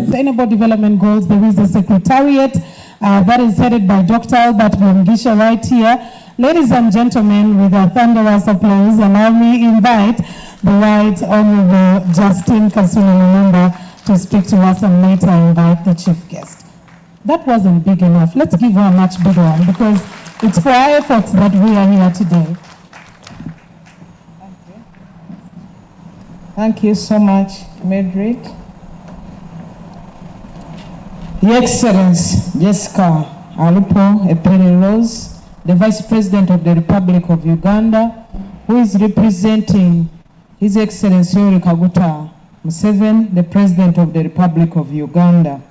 Sustainable Development Goals, there is a secretariat that is headed by Dr. Rt.Hon right here. Ladies and gentlemen, with a thunderous applause, allow me invite the Right Honorable Justine Kasule Lumumba to speak to us, and later invite the chief guest. That wasn't big enough. Let's give her a much bigger one, because it's for our efforts that we are here today. Thank you so much, Madrid. Your Excellency Jessica Alupo Epere Rose, the Vice President of the Republic of Uganda, who is representing His Excellency Yoweri Kaguta Museveni, the President of the Republic of Uganda.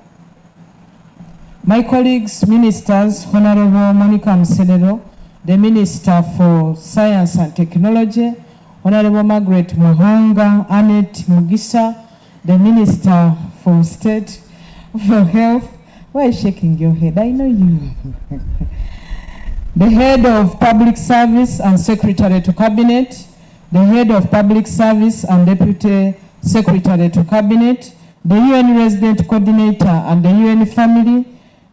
My colleagues, ministers, Honorable Monica Musedero, the Minister for Science and Technology, Honorable Margaret Muhanga, Annette Mugisa, the Minister for State for Health. Why are you shaking your head? I know you. The Head of Public Service and Secretary to Cabinet, the Head of Public Service and Deputy Secretary to Cabinet, the UN Resident Coordinator and the UN Family,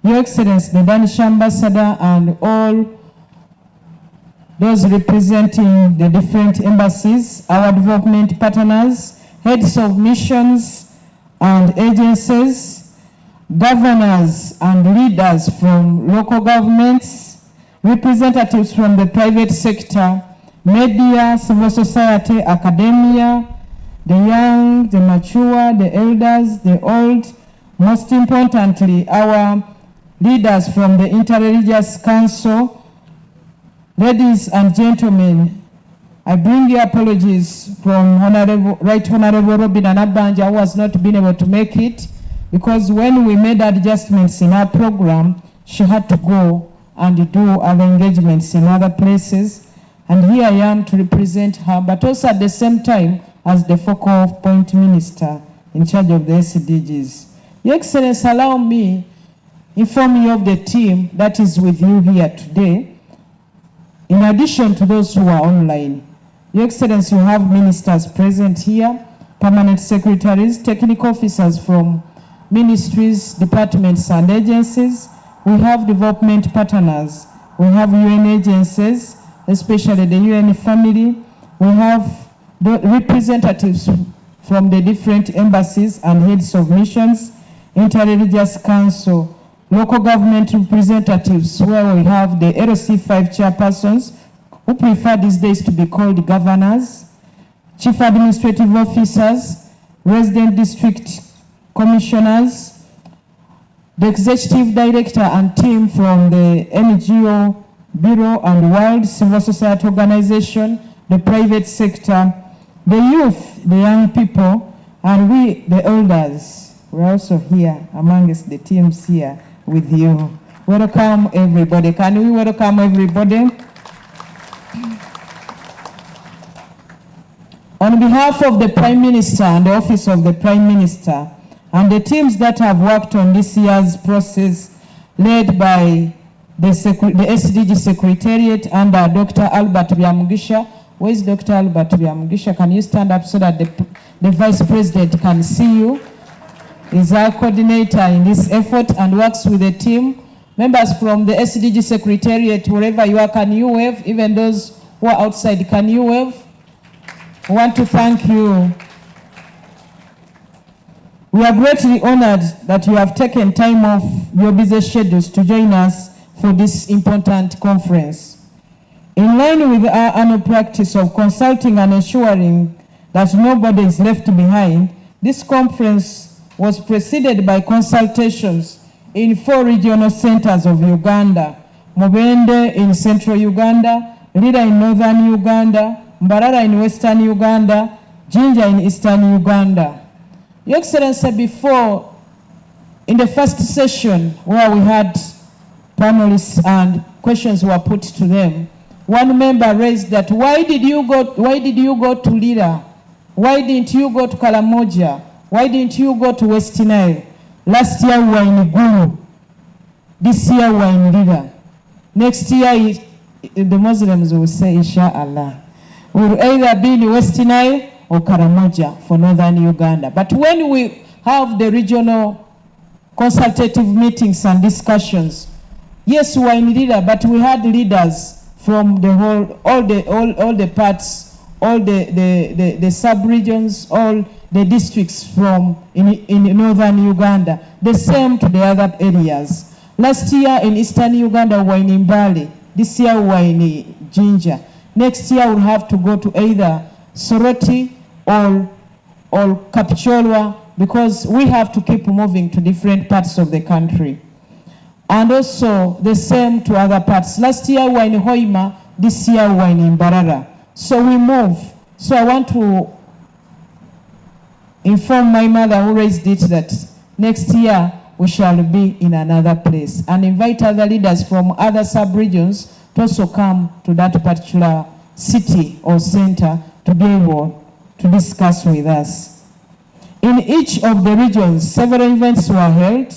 Your Excellency, the Danish Ambassador, and all those representing the different embassies, our development partners, heads of missions and agencies, governors and leaders from local governments, representatives from the private sector, media, civil society, academia, the young, the mature, the elders, the old, most importantly, our leaders from the Interreligious Council. Ladies and gentlemen, I bring you apologies from Right Honorable Robin Anabanja, who has not been able to make it, because when we made adjustments in our program, she had to go and do other engagements in other places. And here I am to represent her, but also at the same time as the focal point minister in charge of the SDGs. Your Excellency, allow me inform you of the team that is with you here today. In addition to those who are online, Your Excellency, you have ministers present here, permanent secretaries, technical officers from ministries, departments, and agencies. We have development partners. We have UN agencies, especially the UN family. We have the representatives from the different embassies and heads of missions, Interreligious Council, local government representatives, where we have the LC5 chairpersons, who prefer these days to be called governors, chief administrative officers, resident district commissioners, the executive director and team from the NGO Bureau and World Civil Society Organization, the private sector, the youth, the young people, and we, the elders. We're also here amongst the teams here with you. Welcome everybody. Can we welcome everybody? On behalf of the Prime Minister and the Office of the Prime Minister and the teams that have worked on this year's process, led by the SDG Secretariat under Dr. Albert Byamugisha. Where is Dr. Albert Byamugisha? Can you stand up so that the Vice President can see you? Is our coordinator in this effort and works with the team. Members from the SDG Secretariat, wherever you are, can you wave? Even those who are outside, can you wave? I want to thank you. We are greatly honored that you have taken time off your busy schedules to join us for this important conference. In line with our annual practice of consulting and ensuring that nobody is left behind, this conference was preceded by consultations in 4 regional centers of Uganda: Mubende in central Uganda, Lira in northern Uganda, Mbarara in western Uganda, Jinja in eastern Uganda. Your Excellency, before, in the first session where we had panelists and questions were put to them, one member raised that, why did you go to Lira? Why didn't you go to Karamoja? Why didn't you go to West Nile? Last year we were in Gulu. This year we are in Lira. Next year, the Muslims will say, Inshallah. We'll either be in West Nile or Karamoja for northern Uganda. But when we have the regional consultative meetings and discussions, yes, we were in leader, but we had leaders from the whole, all the parts, all the sub-regions, all the districts from in northern Uganda, the same to the other areas. Last year in eastern Uganda, we were in Mbale. This year we were in Jinja. Next year we'll have to go to either Soroti or Kapcholwa, because we have to keep moving to different parts of the country. And also the same to other parts. Last year we were in Hoima, this year we were in Mbarara. So we move. So I want to inform my mother who raised it that next year we shall be in another place, and invite other leaders from other sub-regions to also come to that particular city or center to be able to discuss with us. In each of the regions, several events were held.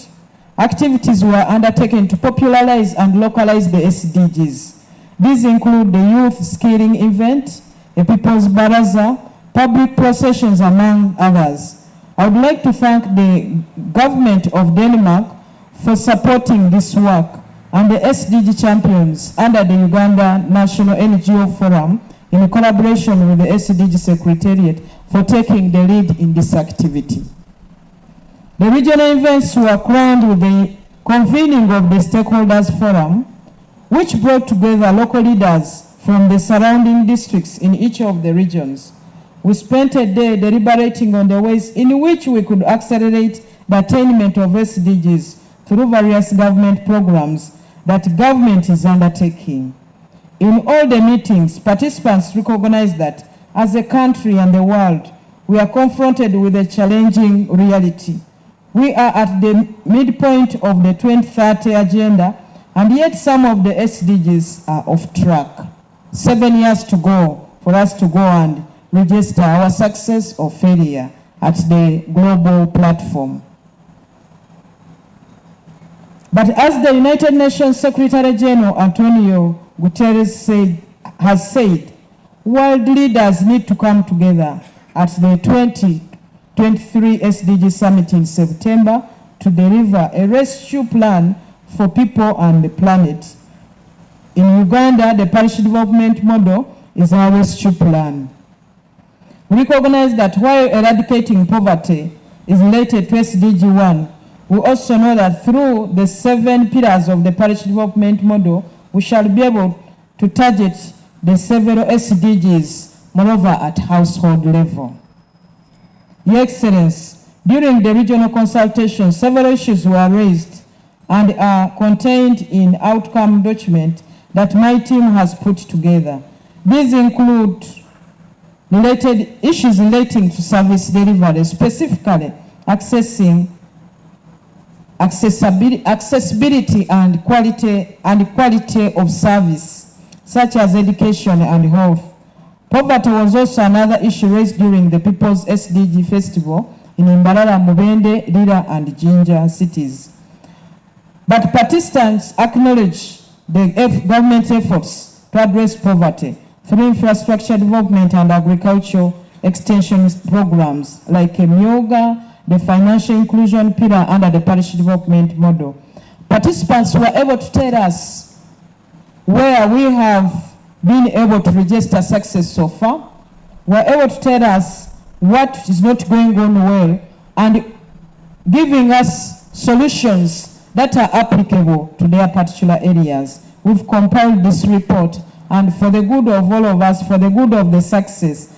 Activities were undertaken to popularize and localize the SDGs. These include the youth skilling event, a people's baraza, public processions, among others. I would like to thank the government of Denmark for supporting this work, and the SDG champions under the Uganda National NGO Forum in collaboration with the SDG Secretariat for taking the lead in this activity. The regional events were crowned with the convening of the Stakeholders Forum, which brought together local leaders from the surrounding districts in each of the regions. We spent a day deliberating on the ways in which we could accelerate the attainment of SDGs through various government programs that government is undertaking. In all the meetings, participants recognized that as a country and the world, we are confronted with a challenging reality. We are at the midpoint of the 2030 agenda, and yet some of the SDGs are off track. 7 years to go for us to go and register our success or failure at the global platform. But as the United Nations Secretary General Antonio Guterres has said, world leaders need to come together at the 2023 SDG Summit in September to deliver a rescue plan for people and the planet. In Uganda, the parish development model is our rescue plan. We recognize that while eradicating poverty is related to SDG 1, we also know that through the 7 pillars of the parish development model, we shall be able to target the several SDGs, moreover at household level. Your Excellency, during the regional consultation, several issues were raised and are contained in outcome document that my team has put together. These include related issues relating to service delivery, specifically accessibility and quality of service, such as education and health. Poverty was also another issue raised during the People's SDG Festival in Mbarara, Mubende, Lira, and Jinja cities. But participants acknowledge the government's efforts to address poverty through infrastructure development and agricultural extension programs like Myoga, the financial inclusion pillar under the parish development model. Participants were able to tell us where we have been able to register success so far, were able to tell us what is not going on well, and giving us solutions that are applicable to their particular areas. We've compiled this report, and for the good of all of us, for the good of the success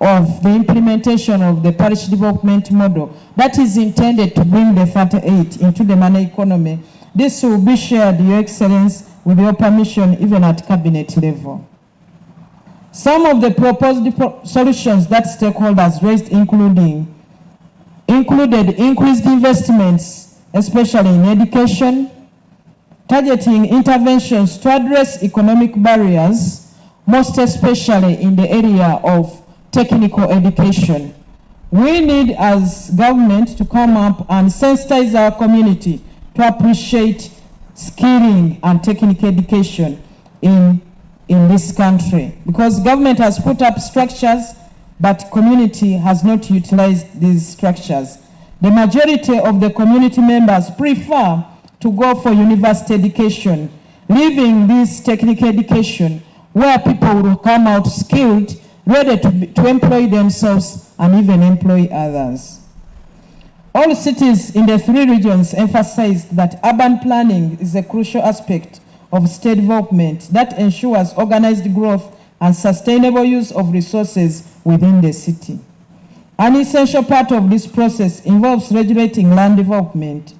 of the implementation of the parish development model that is intended to bring the 38 into the money economy, this will be shared, Your Excellency, with your permission, even at cabinet level. Some of the proposed solutions that stakeholders raised included increased investments, especially in education, targeting interventions to address economic barriers, most especially in the area of technical education. We need as government to come up and sensitize our community to appreciate skilling and technical education in this country, because government has put up structures, but community has not utilized these structures. The majority of the community members prefer to go for university education, leaving this technical education where people will come out skilled, ready to employ themselves and even employ others. All cities in the 3 regions emphasized that urban planning is a crucial aspect of state development that ensures organized growth and sustainable use of resources within the city. An essential part of this process involves regulating land development.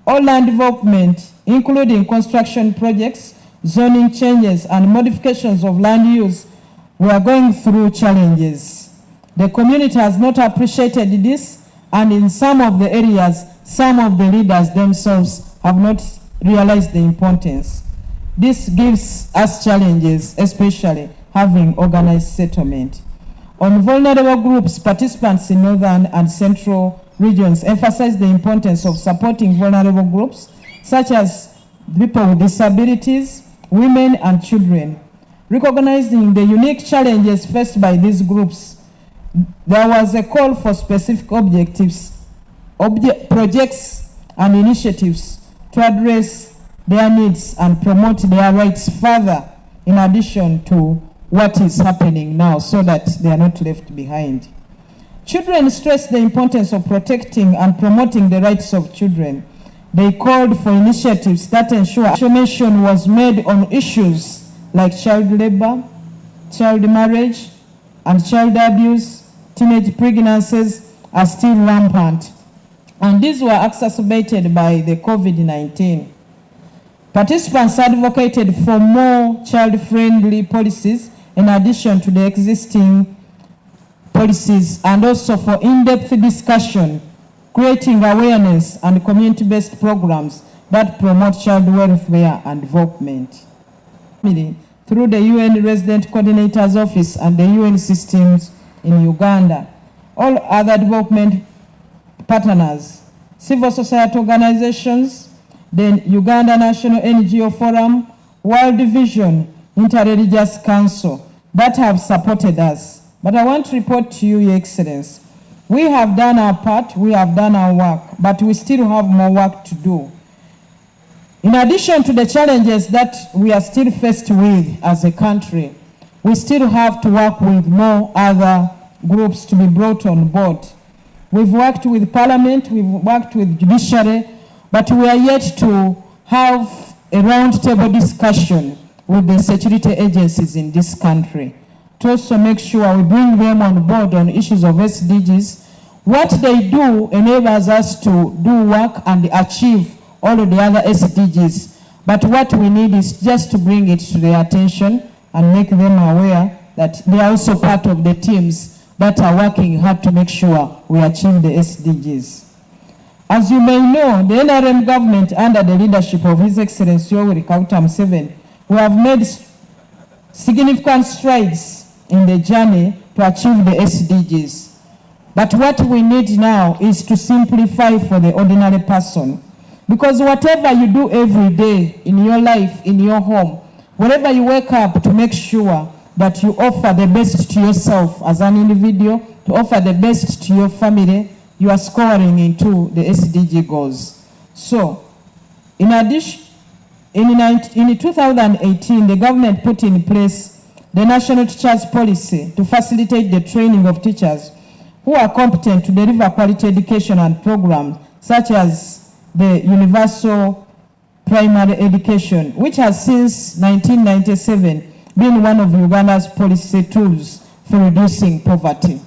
All land development, including construction projects, zoning changes, and modifications of land use, were going through challenges. The community has not appreciated this, and in some of the areas, some of the leaders themselves have not realized the importance. This gives us challenges, especially having organized settlement. On vulnerable groups, participants in northern and central regions emphasize the importance of supporting vulnerable groups, such as people with disabilities, women, and children. Recognizing the unique challenges faced by these groups, there was a call for specific projects and initiatives to address their needs and promote their rights further, in addition to what is happening now, so that they are not left behind. Children stress the importance of protecting and promoting the rights of children. They called for initiatives that ensure information was made on issues like child labor, child marriage, and child abuse. Teenage pregnancies are still rampant, and these were exacerbated by the COVID-19. Participants advocated for more child-friendly policies in addition to the existing policies, and also for in-depth discussion, creating awareness and community-based programs that promote child welfare and development. Through the UN Resident Coordinator's Office and the UN systems in Uganda, all other development partners, civil society organizations, the Uganda National NGO Forum, World Vision, Interreligious Council, that have supported us. But I want to report to you, Your Excellency, we have done our part, we have done our work, but we still have more work to do. In addition to the challenges that we are still faced with as a country, we still have to work with more other groups to be brought on board. We've worked with Parliament, we've worked with Judiciary, but we are yet to have a roundtable discussion with the security agencies in this country to also make sure we bring them on board on issues of SDGs. What they do enables us to do work and achieve all of the other SDGs. But what we need is just to bring it to their attention and make them aware that they are also part of the teams that are working hard to make sure we achieve the SDGs. As you may know, the NRM government, under the leadership of His Excellency Yoweri Kaguta Museveni, we have made significant strides in the journey to achieve the SDGs. But what we need now is to simplify for the ordinary person. Because whatever you do every day in your life, in your home, wherever you wake up, to make sure that you offer the best to yourself as an individual, to offer the best to your family, you are scoring into the SDG goals. So, in addition, in 2018, the government put in place the National Teachers Policy to facilitate the training of teachers who are competent to deliver quality education and programs such as the universal primary education, which has since 1997 been one of Uganda's policy tools for reducing poverty.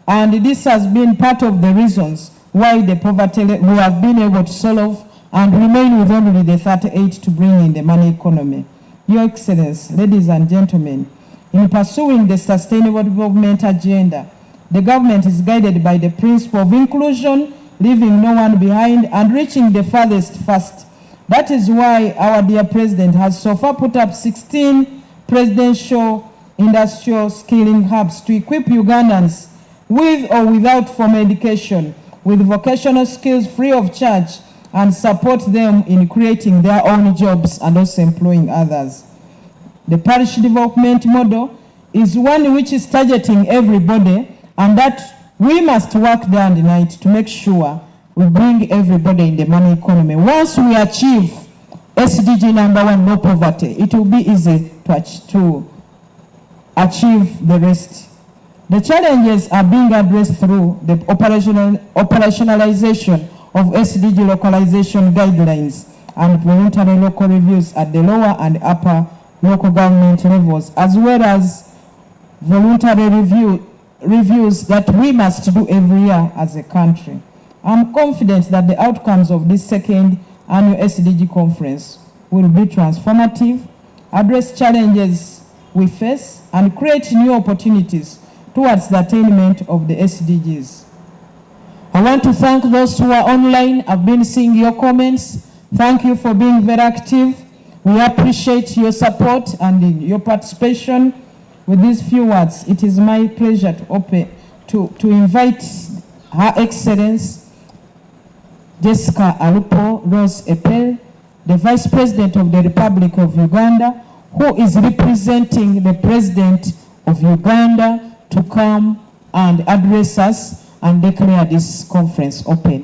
And this has been part of the reasons why the poverty we have been able to solve and remain with only the 38 to bring in the money economy. Your Excellency, ladies and gentlemen, in pursuing the Sustainable Development Agenda, the government is guided by the principle of inclusion, leaving no one behind, and reaching the farthest first. That is why our dear President has so far put up 16 presidential industrial skilling hubs to equip Ugandans with or without formal education with vocational skills free of charge and support them in creating their own jobs and also employing others. The parish development model is one which is targeting everybody and that we must work day and night to make sure we bring everybody in the money economy. Once we achieve SDG number 1, no poverty, it will be easy to achieve the rest. The challenges are being addressed through the operationalization of SDG localization guidelines and voluntary local reviews at the lower and upper local government levels, as well as voluntary reviews that we must do every year as a country. I'm confident that the outcomes of this second annual SDG conference will be transformative, address challenges we face, and create new opportunities towards the attainment of the SDGs. I want to thank those who are online. I've been seeing your comments. Thank you for being very active. We appreciate your support and your participation. With these few words, it is my pleasure to invite Her Excellency Jessica Alupo Rose Epel, the Vice President of the Republic of Uganda, who is representing the President of Uganda, to come and address us and declare this conference open.